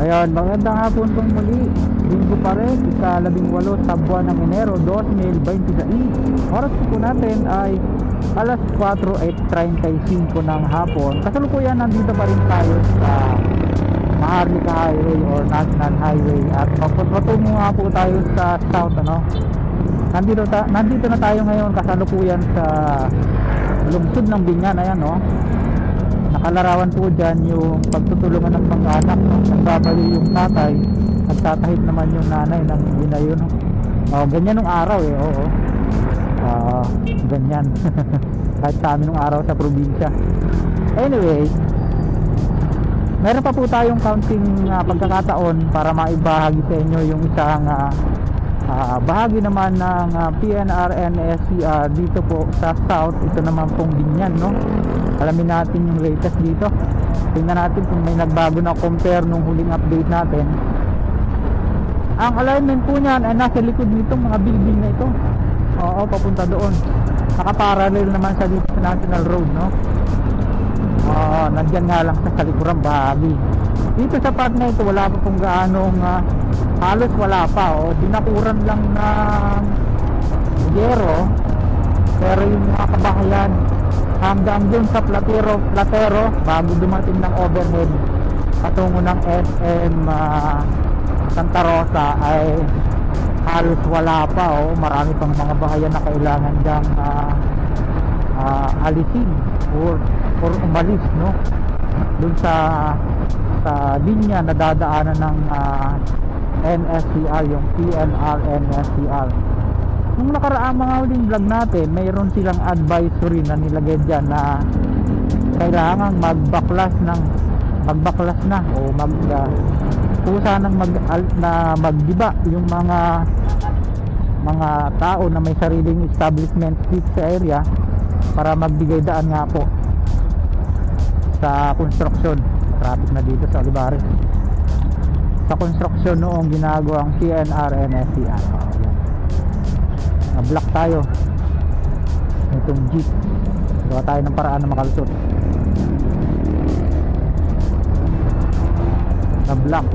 Ayan, magandang hapon pong muli. Linggo pa rin, ika-18 sa buwan ng Enero 2026. Oras po natin ay alas 4:35 ng hapon. Kasalukuyan nandito pa rin tayo sa Maharlika Highway or National Highway. At patungo nga po tayo sa south, ano. Nandito na tayo ngayon kasalukuyan sa lungsod ng Binyan. Ayan, no. Nakalarawan po dyan yung pagtutulungan ng mga anak, no? Nagbabali yung tatay at tatahid naman yung nanay ng ginayo, no? Ganyan nung araw eh. Oo. Ganyan. Kahit sa amin nung araw sa probinsya. Anyway, meron pa po tayong counting pagkakataon para maibahagi sa inyo yung isang bahagi naman ng PNR NSCR dito po sa south. Ito naman pong Binyan, no? Alamin natin yung latest dito. Tingnan natin kung may nagbago na compare nung huling update natin. Ang alignment po niyan ay nasa likod nitong mga building na ito. Oo, papunta doon. Nakaparallel naman siya dito sa National Road, no? Nandyan nga lang sa likuran bahagi. Dito sa part na ito wala pa pong gaanong halos wala pa. Dinakuran lang ng yero. Pero yung mga kabahayan hanggang dun sa Platero bago dumating ng overhead patungo ng SM Santa Rosa ay halos wala pa. Marami pang mga bahayan na kailangan dyang alisin or umalis, no? Dun sa linya na dadaanan ng NSCR, yung PNR NSCR. Nung nakaraang mga huling vlog natin, mayroon silang advisory na nilagay dyan na kailangan magbaklas na o kusa ng magdiba yung mga tao na may sariling establishment dito sa area para magbigay daan nga po sa construction. Traffic na dito sa Olivares sa construction noong ginagawang PNR NSCR. Na-block tayo itong jeep. Gawa tayo ng paraan na makalusot. Na-block.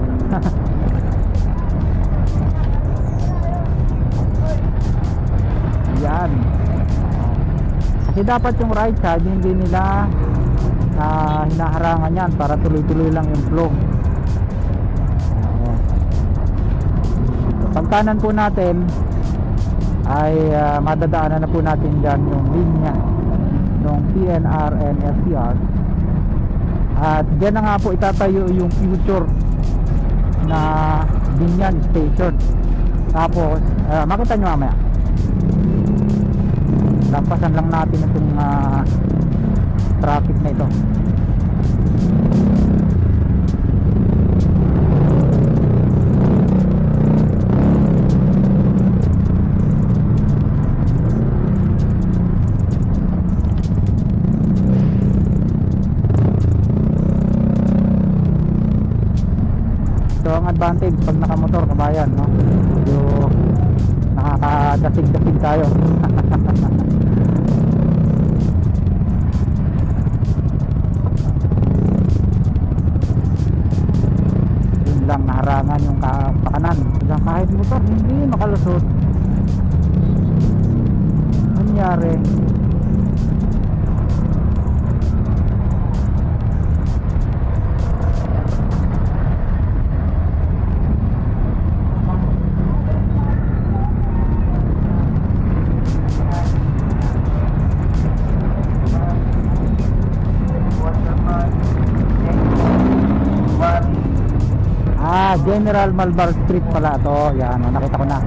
Yan. Kasi dapat yung right side hindi nila hinaharangan yan para tuloy-tuloy lang yung flow. Pagkanan po natin ay madadaanan na po natin dyan yung linya ng PNR NSCR. At dyan na nga po itatayo yung future na Binyan Station. Tapos makita nyo mamaya, lampasan lang natin itong traffic na ito. So ang advantage pag nakamotor kabayan, no? Medyo nakakadasig-dasig tayo. Yun lang, naharangan yung pakanan. Kahit motor hindi makalusot. Nangyari General Malbar Street pala to. Yan, nakita ko na.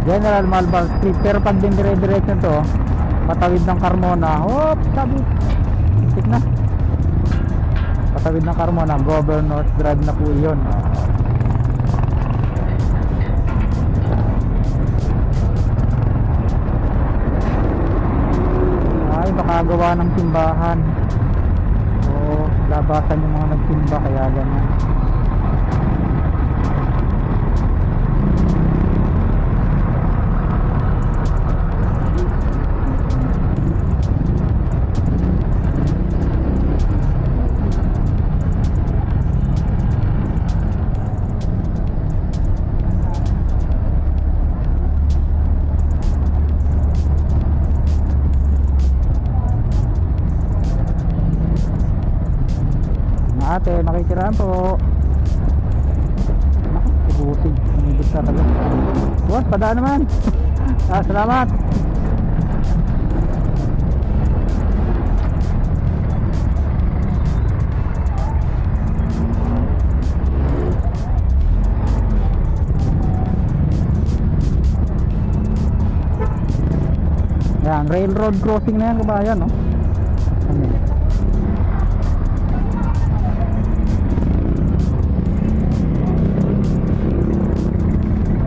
General Malbar Street. Pero pag dire-diretso to, patawid ng Carmona. Sabi, isip na. Patawid ng Carmona, Governor's Drive na po yun. Ay, baka gawa ng simbahan. Labasan yung mga nagsimba kaya ganyan. natin. Makikiraan po. Busing, umibig talaga. Boss, padaan naman. Salamat. Yan, railroad crossing na yan kabayan, no?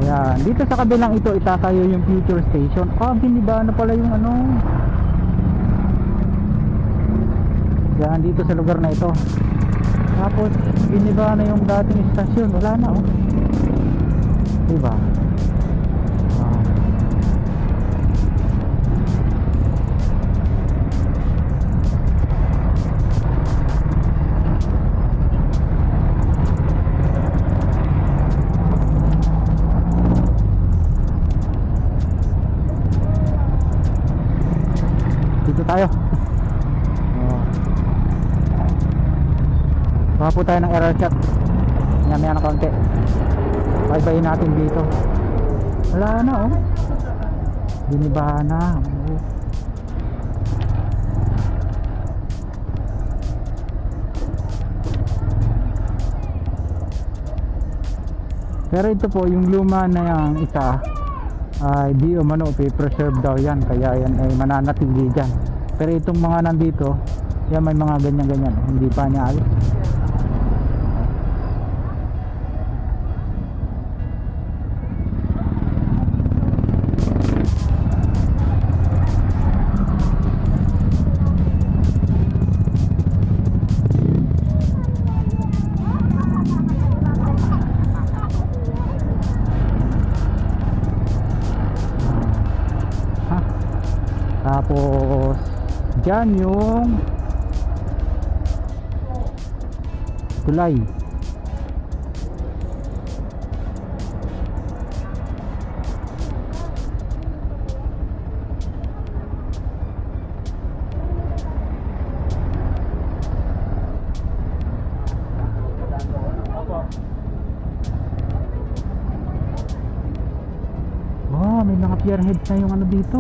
Ayan, dito sa kabilang ito itatayo yung future station. Biniba na pala yung ano. Yan, dito sa lugar na ito. Tapos biniba na yung dating istasyon. Wala na, oh. Diba? Tayo. Baka po tayo ng error shot. Maya na kaunti. Bye-bye natin dito. Wala na, oh. Binibahan na. Oh. Pero ito po, yung luma na yung isa ay di umano, preserve daw yan. Kaya yan ay mananatili dyan. Pero itong mga nandito, yan may mga ganyan-ganyan, hindi pa niya alis. Tapos dyan yung tulay. May mga pierheads na yung ano dito.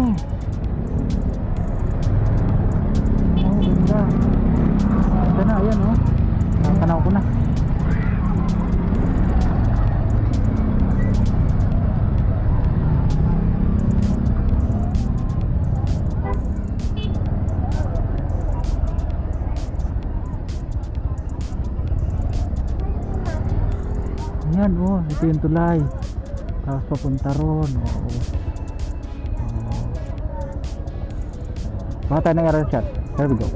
Ito na, ayan, oh. Nakatanaw ko na. Ayan, oh, ito yung tulay. Tapos papunta ron. Baka tayo ng error shot. Here we go.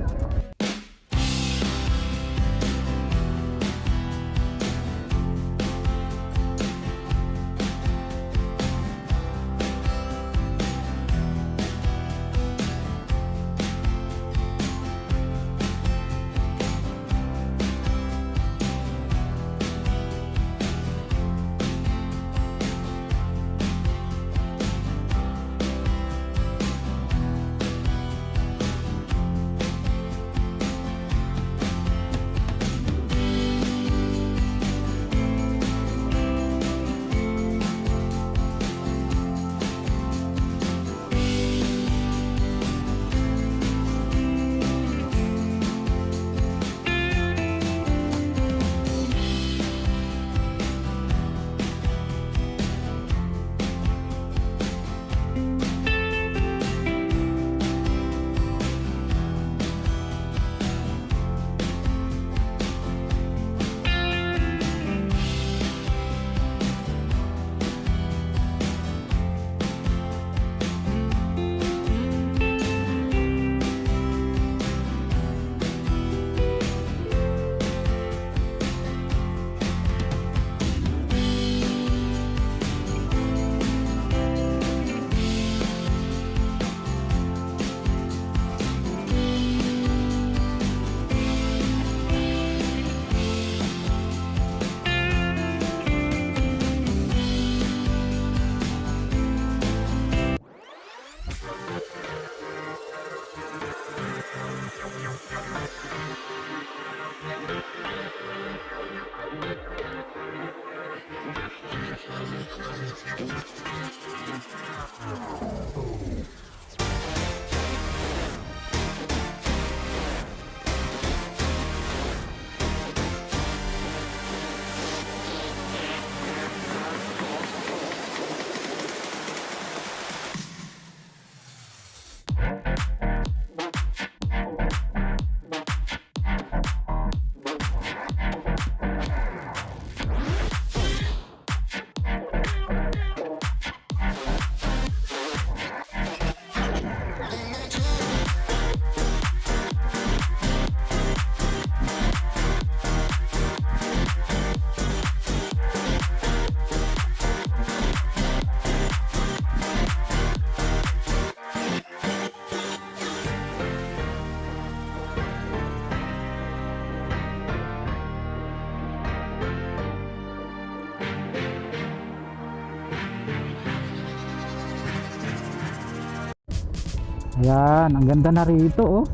Ayan, ang ganda na rito oh.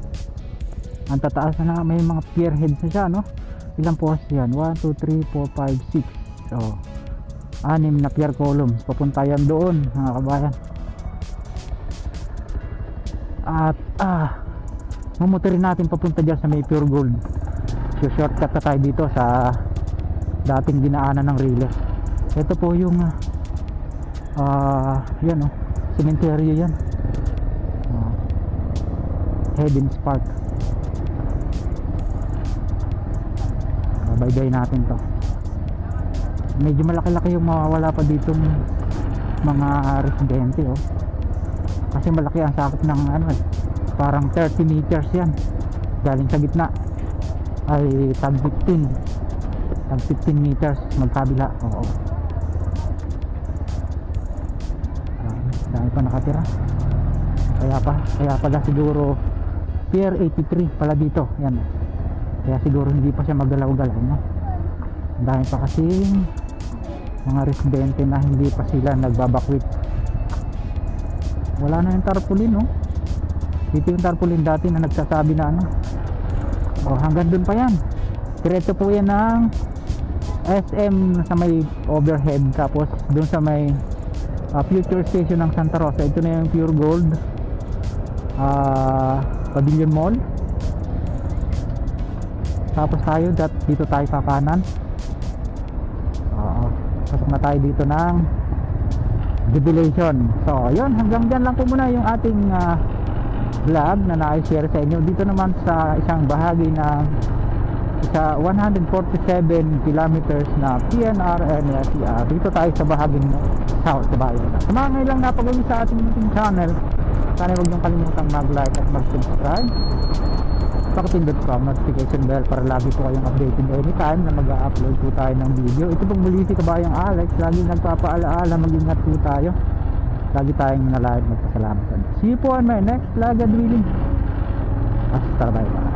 Ang tataas na, may mga pier heads na siya, no? Ilang post yan? 1, 2, 3, 4, 5, 6. So, 6 na pier columns. Papunta yan doon, mga kabayan. At mamotorin natin papunta dyan sa may Pure Gold. So, shortcut na tayo dito sa dating dinaanan ng Riles. Ito po yung yan oh, cemetery yan. Heaven's Park. Baybay natin to. Medyo malaki-laki yung mawawala pa dito mga residente oh. Kasi malaki ang sakop ng ano eh, parang 30 meters yan. Galing sa gitna ay tag 15 meters magkabila. Oo. Dahil pa nakatira. Kaya pala siguro Pier 83 pala dito. Yan. Kaya siguro hindi pa siya magalaw-galaw, no? Dahil pa kasi mga residente na hindi pa sila nagbabakwit. Wala na yung tarpaulin, no? Dito yung tarpaulin dati na nagsasabi na ano. Hanggang dun pa yan. Diretso po yan ng SM sa may overhead. Tapos dun sa may future station ng Santa Rosa. Ito na yung Pure Gold Pavilion Mall. Tapos tayo dito tayo sa kanan. Pasok na tayo dito ng Jubilation. So yun, hanggang dyan lang po muna yung ating vlog na na-share sa inyo. Dito naman sa isang bahagi ng sa 147 kilometers na PNR NSCR. Dito tayo sa bahaging south sa bayan. Sa mga ngayon napagawin sa ating channel, sana huwag niyong kalimutang mag-like at mag-subscribe. Pakipindot ko ang notification bell para lagi po kayong updated anytime na mag-upload po tayo ng video. Ito pong muli si Kabayang Alex, lagi nagpapaalaala, mag-ingat po tayo. Lagi tayong nalalag magpasalamat. See you po on my next vlog at reading. Hasta bye bye.